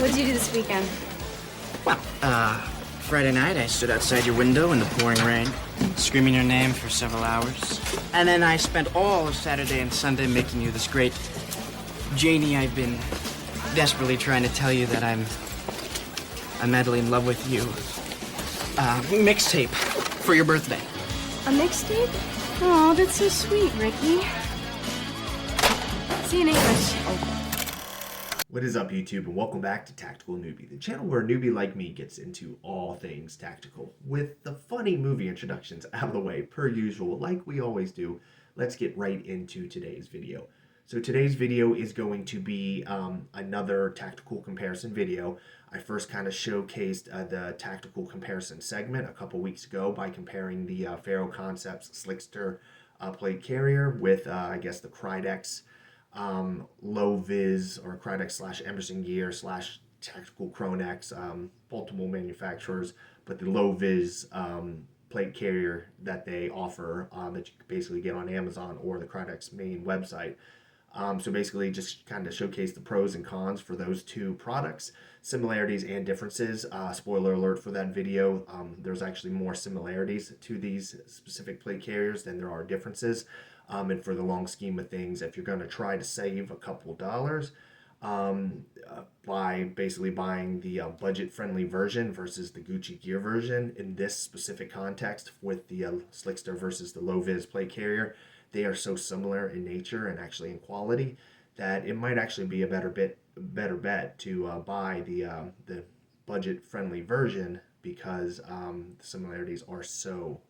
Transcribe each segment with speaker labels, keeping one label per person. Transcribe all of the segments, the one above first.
Speaker 1: What'd you do this weekend?
Speaker 2: Well, Friday night I stood outside your window in the pouring rain, screaming your name for several hours. And then I spent all of Saturday and Sunday making you this great... Janie, I've been desperately trying to tell you that I'm madly in love with you. Mixtape for your birthday.
Speaker 1: A mixtape? Oh, that's so sweet, Ricky. See you in English.
Speaker 3: What is up, YouTube, and welcome back to Tactical Newbie, the channel where a newbie like me gets into all things tactical. With the funny movie introductions out of the way, per usual, like we always do, let's get right into today's video. So today's video is going to be another tactical comparison video. I first kind of showcased the tactical comparison segment a couple weeks ago by comparing the Ferro Concepts Slickster plate carrier with, I guess, the Krydex low vis or Krydex / Emerson gear / tactical Cronex, multiple manufacturers, but the low vis plate carrier that they offer that you can basically get on Amazon or the Krydex main website. So basically just kind of showcase the pros and cons for those two products, similarities and differences. Spoiler alert for that video, there's actually more similarities to these specific plate carriers than there are differences. And for the long scheme of things, if you're going to try to save a couple dollars by basically buying the budget-friendly version versus the Gucci gear version, in this specific context with the Slickster versus the low-vis plate carrier, they are so similar in nature and actually in quality that it might actually be a better bet to buy the budget-friendly version because the similarities are so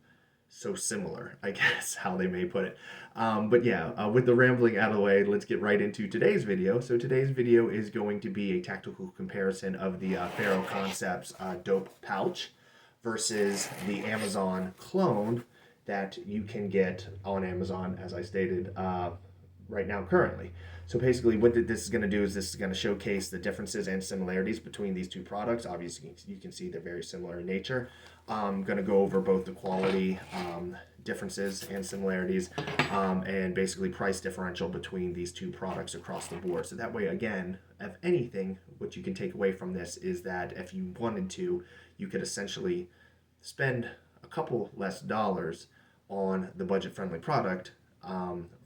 Speaker 3: similar, I guess, how they may put it. But yeah, with the rambling out of the way, let's get right into today's video. So today's video is going to be a tactical comparison of the Ferro Concepts dope pouch versus the Amazon clone that you can get on Amazon, as I stated, right now currently. So basically what this is going to do is this is going to showcase the differences and similarities between these two products. Obviously you can see they're very similar in nature. I'm going to go over both the quality differences and similarities and basically price differential between these two products across the board. So that way, again, if anything, what you can take away from this is that if you wanted to, you could essentially spend a couple less dollars on the budget-friendly product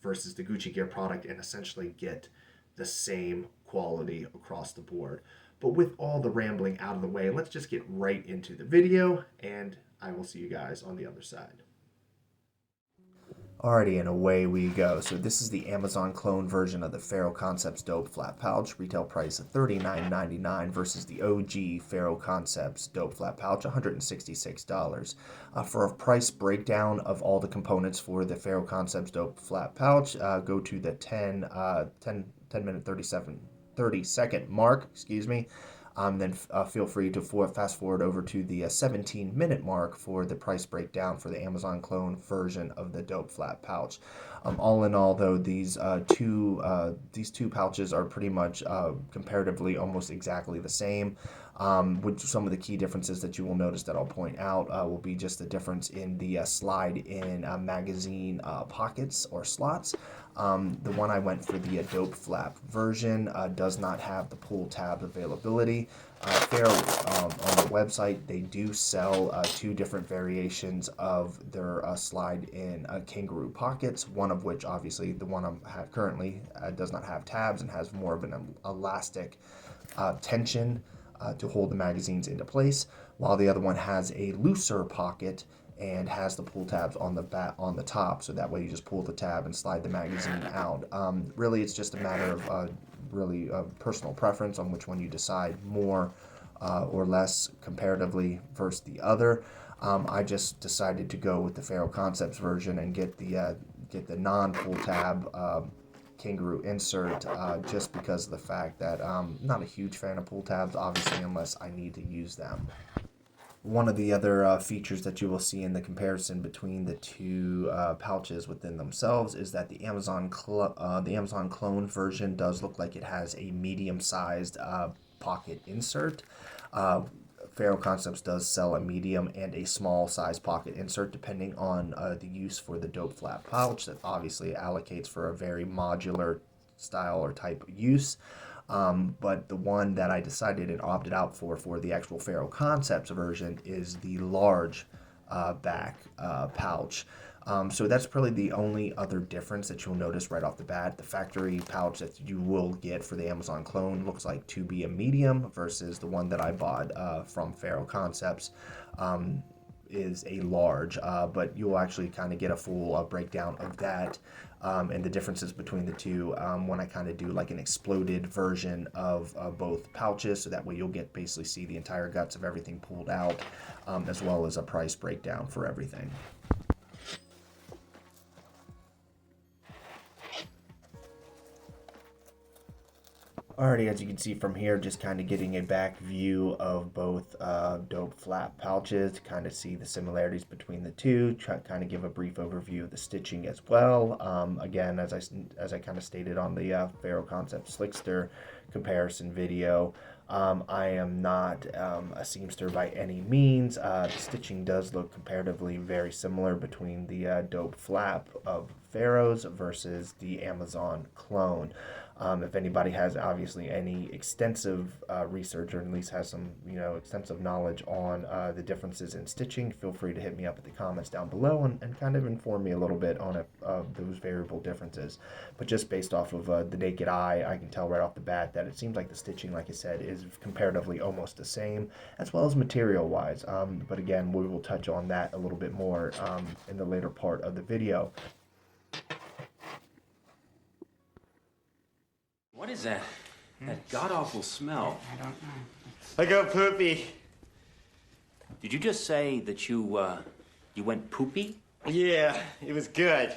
Speaker 3: versus the Gucci gear product and essentially get the same quality across the board. But with all the rambling out of the way, let's just get right into the video, and I will see you guys on the other side. Alrighty, and away we go. So this is the Amazon clone version of the Ferro Concepts Dope Flat Pouch. Retail price of $39.99 versus the OG Ferro Concepts Dope Flat Pouch, $166. For a price breakdown of all the components for the Ferro Concepts Dope Flat Pouch, go to the 10 minute 30 second mark, excuse me. Then feel free to fast forward over to the 17-minute mark for the price breakdown for the Amazon clone version of the Dope Flat Pouch. All in all, though, these two pouches are pretty much comparatively almost exactly the same. With some of the key differences that you will notice that I'll point out will be just the difference in the slide-in magazine pockets or slots. The one I went for the Dope Flap version does not have the pull tab availability. Ferro, on the website, they do sell two different variations of their slide-in Kangaroo pockets, one of which, obviously, the one I have currently does not have tabs and has more of an elastic tension to hold the magazines into place, while the other one has a looser pocket and has the pull tabs on the top, so that way you just pull the tab and slide the magazine out. Really, it's just a matter of personal preference on which one you decide more or less comparatively versus the other. I just decided to go with the Ferro Concepts version and get the non-pull tab Kangaroo insert just because of the fact that I'm not a huge fan of pull tabs, obviously, unless I need to use them. One of the other features that you will see in the comparison between the two pouches within themselves is that the Amazon clone version does look like it has a medium-sized pocket insert. Ferro Concepts does sell a medium and a small size pocket insert depending on the use for the dope flat pouch that obviously allocates for a very modular style or type use. But the one that I decided and opted out for the actual Ferro Concepts version is the large back pouch. So that's probably the only other difference that you'll notice right off the bat. The factory pouch that you will get for the Amazon clone looks like to be a medium versus the one that I bought from Ferro Concepts is a large, but you'll actually kind of get a full breakdown of that and the differences between the two when I kind of do like an exploded version of both pouches, so that way you'll get basically see the entire guts of everything pulled out, as well as a price breakdown for everything. Alrighty, as you can see from here, just kind of getting a back view of both dope flap pouches to kind of see the similarities between the two, kind of give a brief overview of the stitching as well. Again, as I kind of stated on the Ferro Concept Slickster comparison video, I am not a seamster by any means. The stitching does look comparatively very similar between the dope flap of Ferro's versus the Amazon clone. If anybody has obviously any extensive research, or at least has some extensive knowledge on the differences in stitching, feel free to hit me up in the comments down below and kind of inform me a little bit on those variable differences. But just based off of the naked eye, I can tell right off the bat that it seems like the stitching, like I said, is comparatively almost the same, as well as material wise. But again, we will touch on that a little bit more in the later part of the video.
Speaker 4: What is that? That god-awful smell.
Speaker 2: I don't know.
Speaker 5: I go poopy.
Speaker 4: Did you just say that you went poopy?
Speaker 5: Yeah, it was good.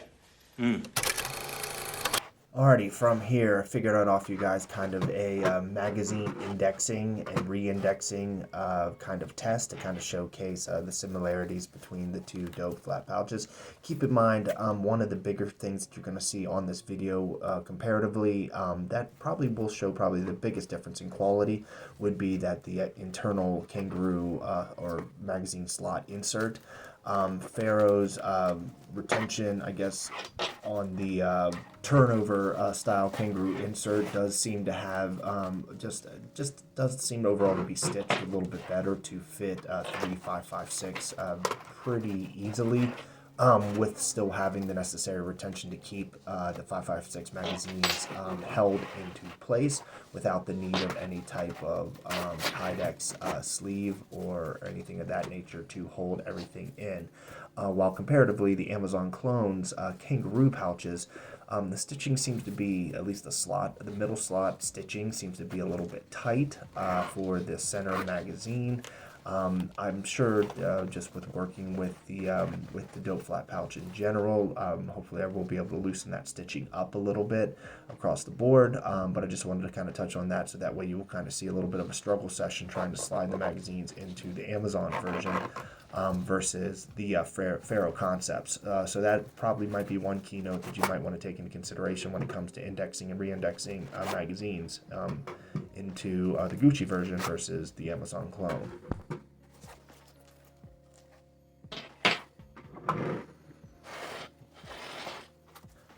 Speaker 3: Alrighty, from here, I figured I'd offer you guys kind of a magazine indexing and re-indexing kind of test to kind of showcase the similarities between the two dope flat pouches. Keep in mind, one of the bigger things that you're going to see on this video comparatively, that probably will show probably the biggest difference in quality, would be that the internal Kangaroo or magazine slot insert, Ferro's retention, I guess, on the turnover style Kangaroo insert does seem to have just does seem overall to be stitched a little bit better to fit 3556 pretty easily, with still having the necessary retention to keep the 556 magazines held into place without the need of any type of Krydex sleeve or anything of that nature to hold everything in. While comparatively, the Amazon clones Kangaroo pouches, the stitching seems to be, at least the middle slot stitching seems to be a little bit tight for the center magazine. I'm sure just with working with the dope flat pouch in general, hopefully I will be able to loosen that stitching up a little bit across the board, but I just wanted to kind of touch on that so that way you will kind of see a little bit of a struggle session trying to slide the magazines into the Amazon version versus the Ferro Concepts. So that probably might be one keynote that you might want to take into consideration when it comes to indexing and re-indexing magazines into the Gucci version versus the Amazon clone.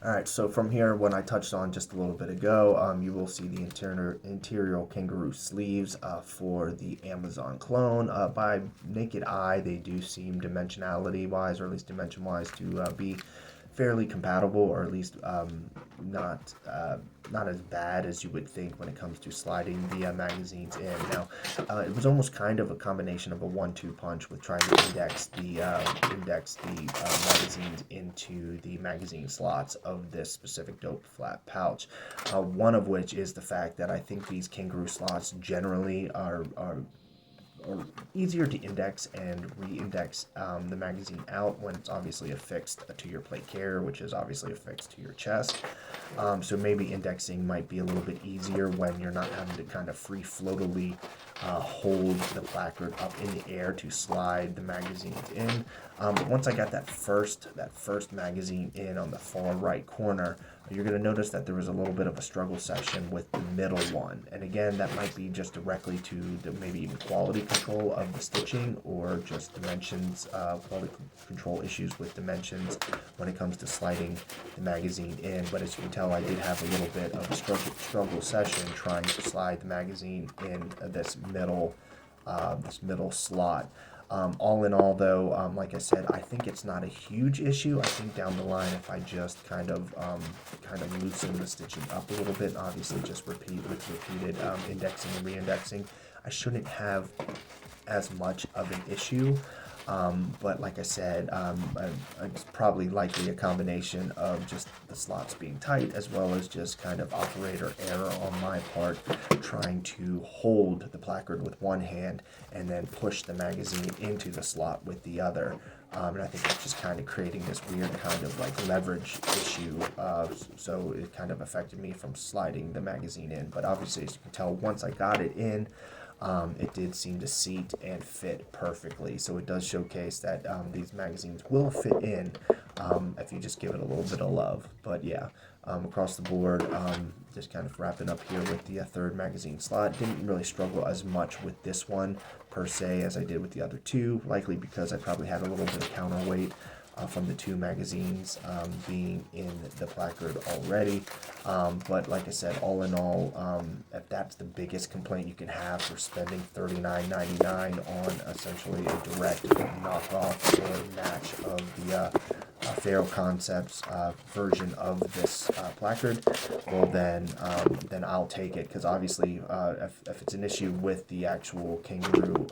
Speaker 3: Alright, so from here, when I touched on just a little bit ago, you will see the interior Kangaroo sleeves for the Amazon clone. By naked eye, they do seem dimensionality-wise, or at least dimension-wise, to be fairly compatible, or at least not as bad as you would think when it comes to sliding the magazines in. Now, it was almost kind of a combination of a 1-2 punch with trying to index the magazines into the magazine slots of this specific dope flat pouch. One of which is the fact that I think these Kangaroo slots generally are easier to index and re-index the magazine out when it's obviously affixed to your plate carrier, which is obviously affixed to your chest. So maybe indexing might be a little bit easier when you're not having to kind of free-floatily hold the placard up in the air to slide the magazines in. But once I got that first magazine in on the far right corner, you're going to notice that there was a little bit of a struggle section with the middle one. And again, that might be just directly to the maybe even quality control of the stitching, or just dimensions, quality control issues with dimensions when it comes to sliding the magazine in. But as you can tell, I did have a little bit of a struggle session trying to slide the magazine in this middle slot. All in all, though, like I said, I think it's not a huge issue. I think down the line, if I just kind of loosen the stitching up a little bit, obviously just repeated indexing and re-indexing, I shouldn't have as much of an issue. But like I said, it's probably likely a combination of just the slots being tight, as well as just kind of operator error on my part, trying to hold the placard with one hand and then push the magazine into the slot with the other. And I think it's just kind of creating this weird kind of like leverage issue. So it kind of affected me from sliding the magazine in. But obviously, as you can tell, once I got it in, it did seem to seat and fit perfectly. So it does showcase that these magazines will fit in if you just give it a little bit of love. But yeah, across the board, just kind of wrapping up here with the third magazine slot. Didn't really struggle as much with this one per se as I did with the other two, likely because I probably had a little bit of counterweight from the two magazines being in the placard already. But like I said, all in all, if that's the biggest complaint you can have for spending $39.99 on essentially a direct knockoff or match of the Ferro Concepts version of this placard, well then I'll take it, because obviously if it's an issue with the actual Kangaroo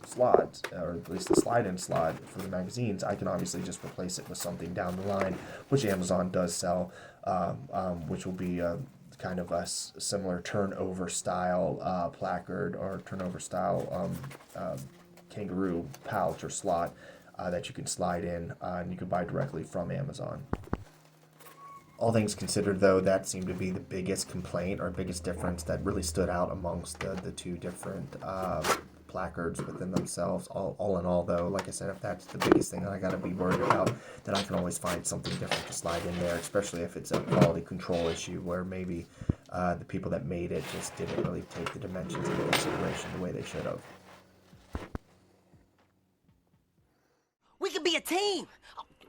Speaker 3: slot, or at least the slide-in slot for the magazines, I can obviously just replace it with something down the line, which Amazon does sell, which will be kind of a similar turnover style placard, or turnover style Kangaroo pouch or slot that you can slide in, and you can buy directly from Amazon. All things considered, though, that seemed to be the biggest complaint or biggest difference that really stood out amongst the two different placards within themselves. All in all, though, like I said, if that's the biggest thing that I got to be worried about, then I can always find something different to slide in there, especially if it's a quality control issue where maybe the people that made it just didn't really take the dimensions into consideration the way they should have.
Speaker 6: We could be a team.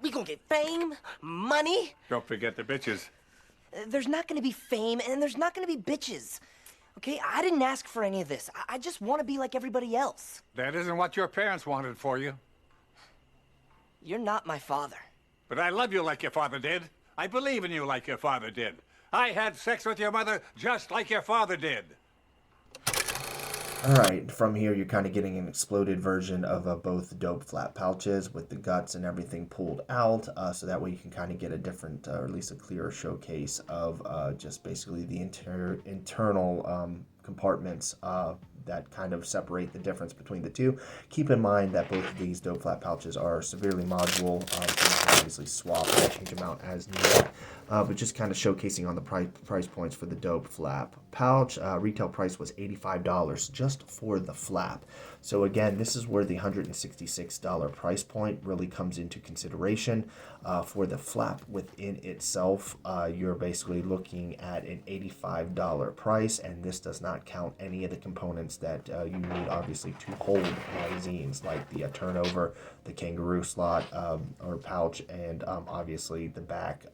Speaker 6: We gonna get fame, money.
Speaker 7: Don't forget the bitches.
Speaker 6: There's not gonna be fame, and there's not gonna be bitches. Okay, I didn't ask for any of this. I just want to be like everybody else.
Speaker 7: That isn't what your parents wanted for you.
Speaker 6: You're not my father.
Speaker 7: But I love you like your father did. I believe in you like your father did. I had sex with your mother just like your father did.
Speaker 3: Alright, from here you're kind of getting an exploded version of both dope flat pouches with the guts and everything pulled out, so that way you can kind of get a different, or at least a clearer showcase of just basically the internal compartments that kind of separate the difference between the two. Keep in mind that both of these dope flat pouches are severely modulable, so you can obviously swap and change them out as needed. But just kind of showcasing on the price points for the dope flap pouch. Retail price was $85 just for the flap. So again, this is where the $166 price point really comes into consideration. For the flap within itself, you're basically looking at an $85 price, and this does not count any of the components that you need obviously to hold magazines, like the turnover, the Kangaroo slot or pouch, and obviously the back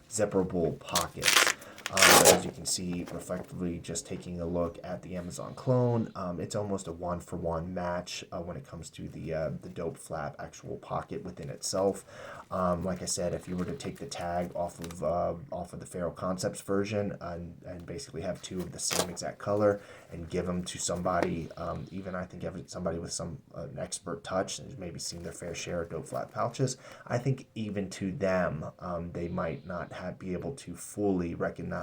Speaker 3: zipperable pockets. As you can see, reflectively, just taking a look at the Amazon clone, it's almost a one-for-one match when it comes to the dope flap actual pocket within itself. Like I said, if you were to take the tag off of the Ferro Concepts version and basically have two of the same exact color and give them to somebody, even I think somebody with an expert touch and maybe seen their fair share of dope flat pouches, I think even to them, they might not be able to fully recognize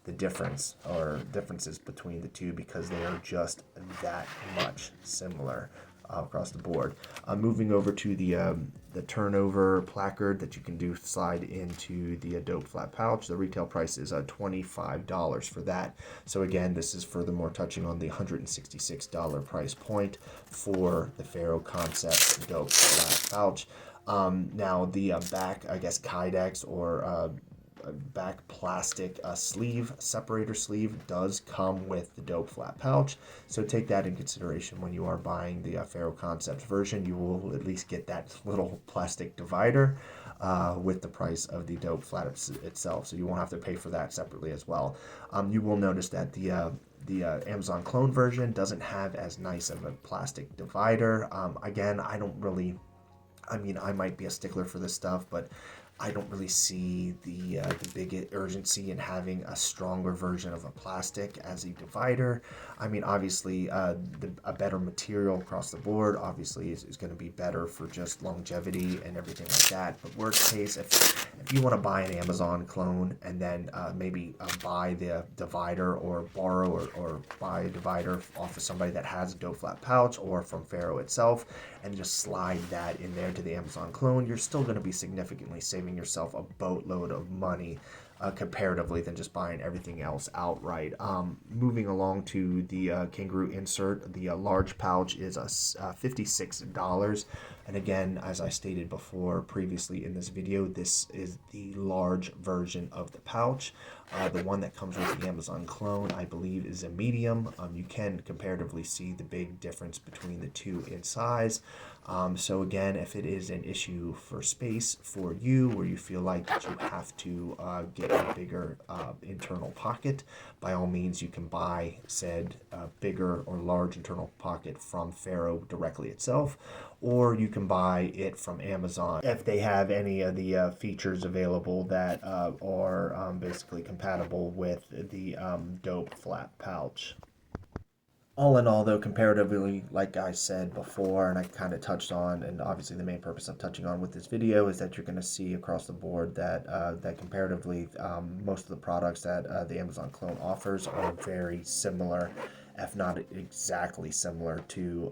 Speaker 3: the difference or differences between the two, because they are just that much similar. across the board. Moving over to the turnover placard that you can do slide into the dope flat pouch. The retail price is $25 for that. So again, this is furthermore touching on the $166 price point for the Ferro Concept dope flat pouch. Now the back, I guess, Krydex or back plastic sleeve, separator sleeve, does come with the dope flat pouch, so take that in consideration when you are buying the Ferro Concepts version. You will at least get that little plastic divider with the price of the dope flat itself, so you won't have to pay for that separately as well. You will notice that the Amazon clone version doesn't have as nice of a plastic divider. Again, I might be a stickler for this stuff, but I don't really see the big urgency in having a stronger version of a plastic as a divider. I mean, obviously, a better material across the board obviously is going to be better for just longevity and everything like that. But worst case, if you want to buy an Amazon clone and then maybe buy the divider or borrow or buy a divider off of somebody that has a dope flat pouch or from Ferro itself and just slide that in there to the Amazon clone, you're still going to be significantly saving yourself a boatload of money comparatively than just buying everything else outright. Moving along to the Kangaroo insert, the large pouch is $56. And again, as I stated before previously in this video, this is the large version of the pouch. The one that comes with the Amazon clone, I believe, is a medium. You can comparatively see the big difference between the two in size. So again, if it is an issue for space for you, where you feel like that you have to get a bigger internal pocket, by all means, you can buy said bigger or large internal pocket from Ferro directly itself, or you can buy it from Amazon if they have any of the features available that are basically compatible with the dope flat pouch. All in all, though, comparatively, like I said before, and I kind of touched on, and obviously the main purpose of touching on with this video is that you're going to see across the board that that comparatively, most of the products that the Amazon clone offers are very similar, if not exactly similar to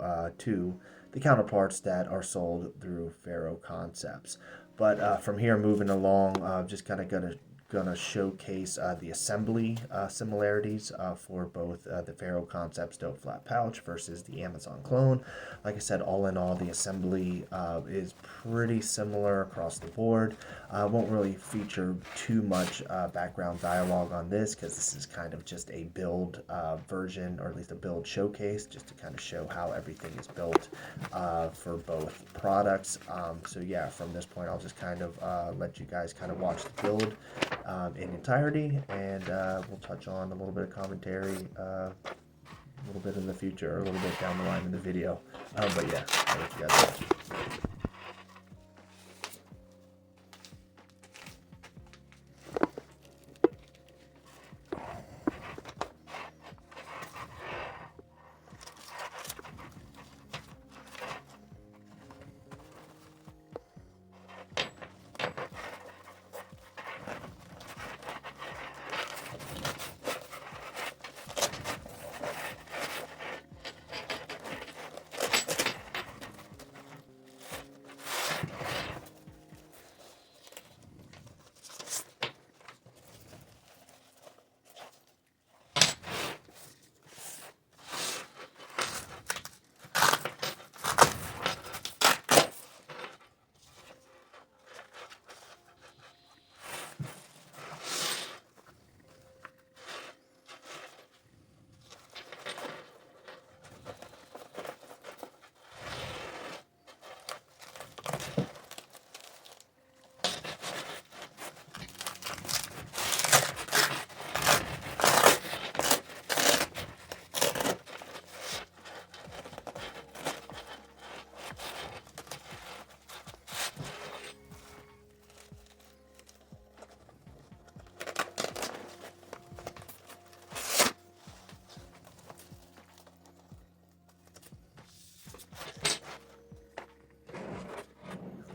Speaker 3: the counterparts that are sold through Ferro Concepts. But from here, moving along, just kind of gonna showcase the assembly similarities for both the Ferro Concepts dope flat pouch versus the Amazon clone. Like I said, all in all, the assembly is pretty similar across the board. Won't really feature too much background dialogue on this because this is kind of just a build version, or at least a build showcase, just to kind of show how everything is built for both products. So yeah, from this point, I'll just kind of let you guys kind of watch the build in entirety, and we'll touch on a little bit of commentary a little bit in the future, or a little bit down the line in the video. But yeah, I'll let you guys watch.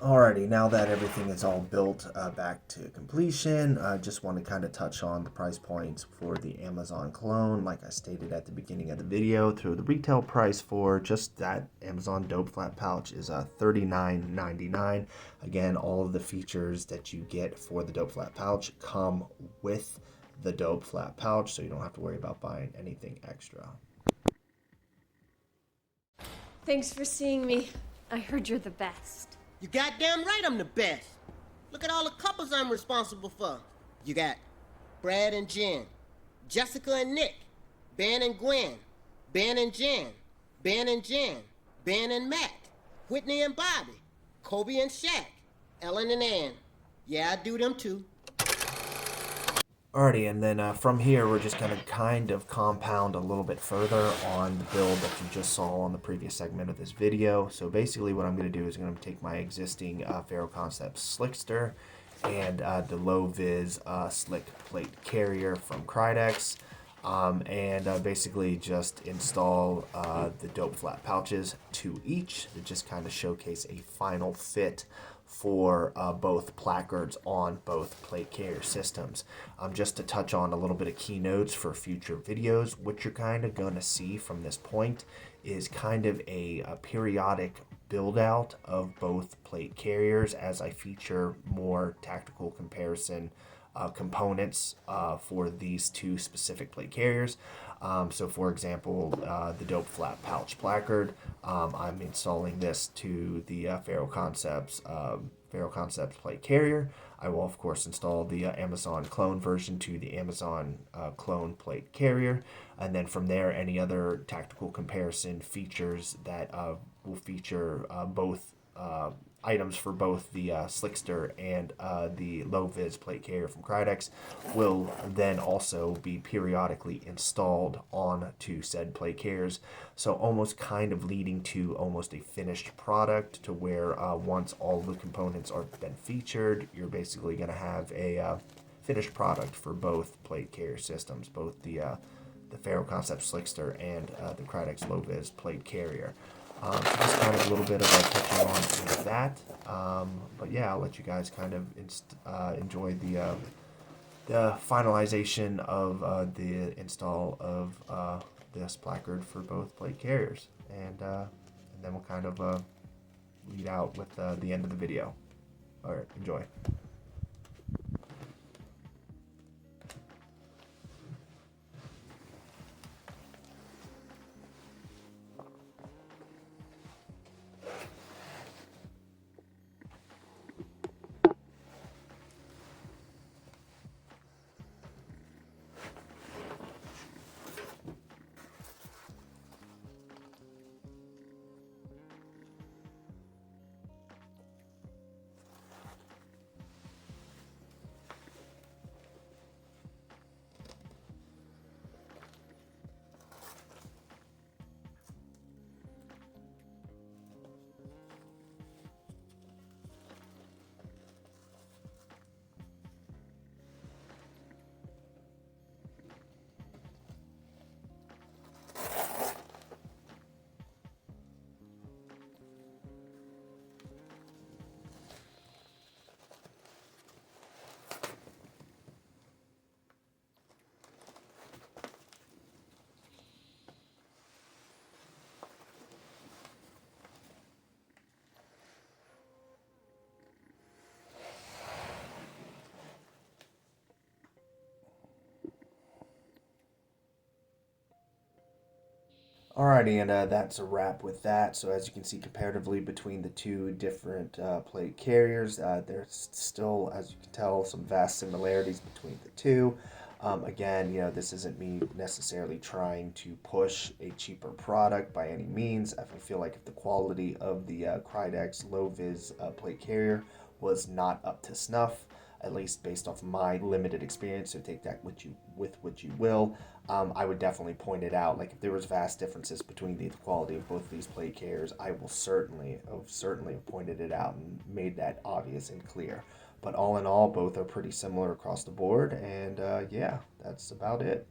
Speaker 3: Alrighty, now that everything is all built back to completion, I just want to kind of touch on the price points for the Amazon clone. Like I stated at the beginning of the video, the retail price for just that Amazon dope flat pouch is $39.99. Again, all of the features that you get for the dope flat pouch come with the dope flat pouch, so you don't have to worry about buying anything extra.
Speaker 1: Thanks for seeing me. I heard you're the best.
Speaker 8: You goddamn right I'm the best. Look at all the couples I'm responsible for. You got Brad and Jen, Jessica and Nick, Ben and Gwen, Ben and Jen, Ben and Jen, Ben and Matt, Whitney and Bobby, Kobe and Shaq, Ellen and Ann. Yeah, I do them too.
Speaker 3: Alrighty, and then from here, we're just going to kind of compound a little bit further on the build that you just saw on the previous segment of this video. So basically what I'm going to do is I'm going to take my existing Ferro Concepts Slickster and the low vis Slick Plate Carrier from Krydex, and basically just install the dope flat pouches to each to just kind of showcase a final fit for both placards on both plate carrier systems. Just to touch on a little bit of keynotes for future videos, what you're kind of going to see from this point is kind of a periodic build out of both plate carriers as I feature more tactical comparison components for these two specific plate carriers. So for example, the dope flat pouch placard, I'm installing this to the Ferro Concepts plate carrier. I will of course install the Amazon clone version to the Amazon clone plate carrier, and then from there any other tactical comparison features that will feature both items for both the Slickster and the low vis plate carrier from Krydex will then also be periodically installed onto said plate carriers. So almost kind of leading to almost a finished product to where once all the components are then featured, you're basically going to have a finished product for both plate carrier systems, both the Ferro Concepts Slickster and the Krydex low vis plate carrier. So just kind of a little bit of touching on into that, but yeah, I'll let you guys kind of enjoy the finalization of the install of this placard for both plate carriers, and then we'll kind of lead out with the end of the video. All right, enjoy. Alrighty, and that's a wrap with that. So as you can see, comparatively between the two different plate carriers, there's still, as you can tell, some vast similarities between the two. Again, this isn't me necessarily trying to push a cheaper product by any means. I feel like if the quality of the Krydex low-vis plate carrier was not up to snuff, at least based off my limited experience, so take that with what you will. I would definitely point it out. Like if there was vast differences between the quality of both of these plate carriers, I will certainly have pointed it out and made that obvious and clear. But all in all, both are pretty similar across the board, and yeah, that's about it.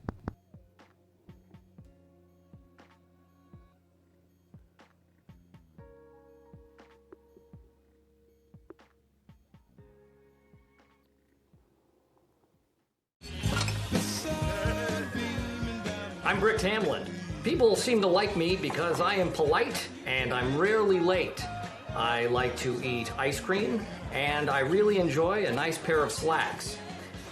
Speaker 9: I'm Brick Tamlin. People seem to like me because I am polite and I'm rarely late. I like to eat ice cream and I really enjoy a nice pair of slacks.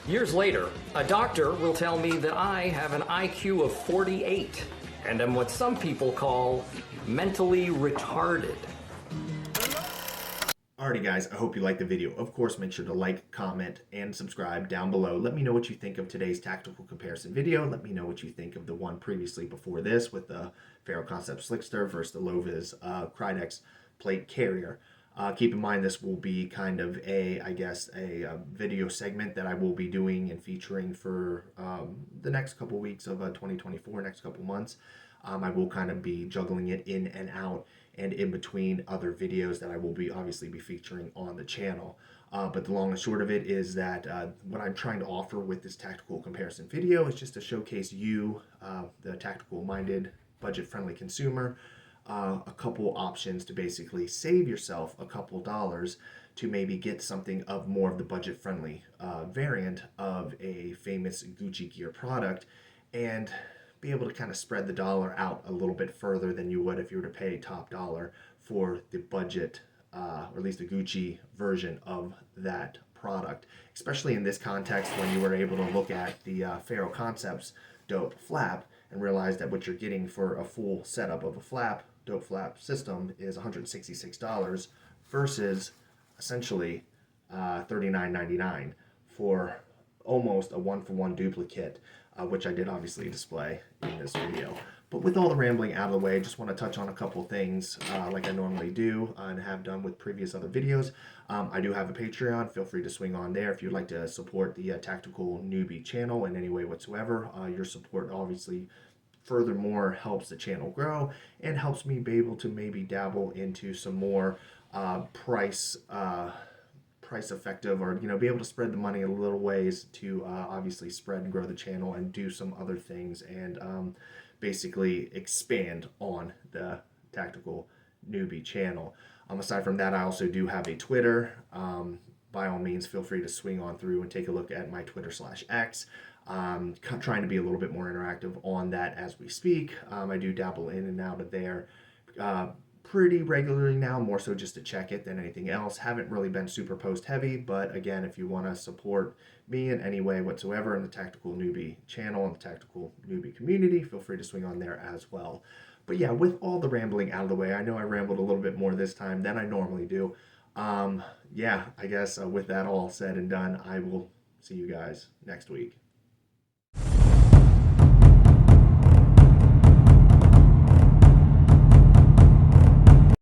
Speaker 9: Years later, a doctor will tell me that I have an IQ of 48 and am what some people call mentally retarded.
Speaker 3: Alrighty guys, I hope you liked the video. Of course, make sure to like, comment, and subscribe down below. Let me know what you think of today's tactical comparison video. Let me know what you think of the one previously before this with the Ferro Concept Slickster versus the Vis Krydex Plate Carrier. Keep in mind this will be kind of a video segment that I will be doing and featuring for the next couple weeks of 2024, next couple months. I will kind of be juggling it in and out and in between other videos that I will be obviously be featuring on the channel. But the long and short of it is that what I'm trying to offer with this tactical comparison video is just to showcase you, the tactical-minded, budget-friendly consumer, a couple options to basically save yourself a couple dollars to maybe get something of more of the budget-friendly variant of a famous Gucci gear product and be able to kind of spread the dollar out a little bit further than you would if you were to pay top dollar for the budget, or at least the Gucci version of that product. Especially in this context when you were able to look at the Ferro Concepts dope flap and realize that what you're getting for a full setup of a dope flap system is $166 versus essentially $39.99 for almost a one-for-one duplicate, which I did obviously display in this video. But with all the rambling out of the way, I just want to touch on a couple things like I normally do and have done with previous other videos. I do have a Patreon. Feel free to swing on there if you'd like to support the Tactical Newbie channel in any way whatsoever. Your support obviously furthermore helps the channel grow and helps me be able to maybe dabble into some more price effective, or be able to spread the money a little ways to obviously spread and grow the channel and do some other things and basically expand on the Tactical Newbie channel. Aside from that, I also do have a Twitter. By all means, feel free to swing on through and take a look at my Twitter/X. Trying to be a little bit more interactive on that as we speak. I do dabble in and out of there pretty regularly now, more so just to check it than anything else. Haven't really been super post heavy, but again, if you want to support me in any way whatsoever in the Tactical Newbie channel and the Tactical Newbie community, feel free to swing on there as well. But yeah, with all the rambling out of the way, I know I rambled a little bit more this time than I normally do. Yeah, I guess with that all said and done, I will see you guys next week.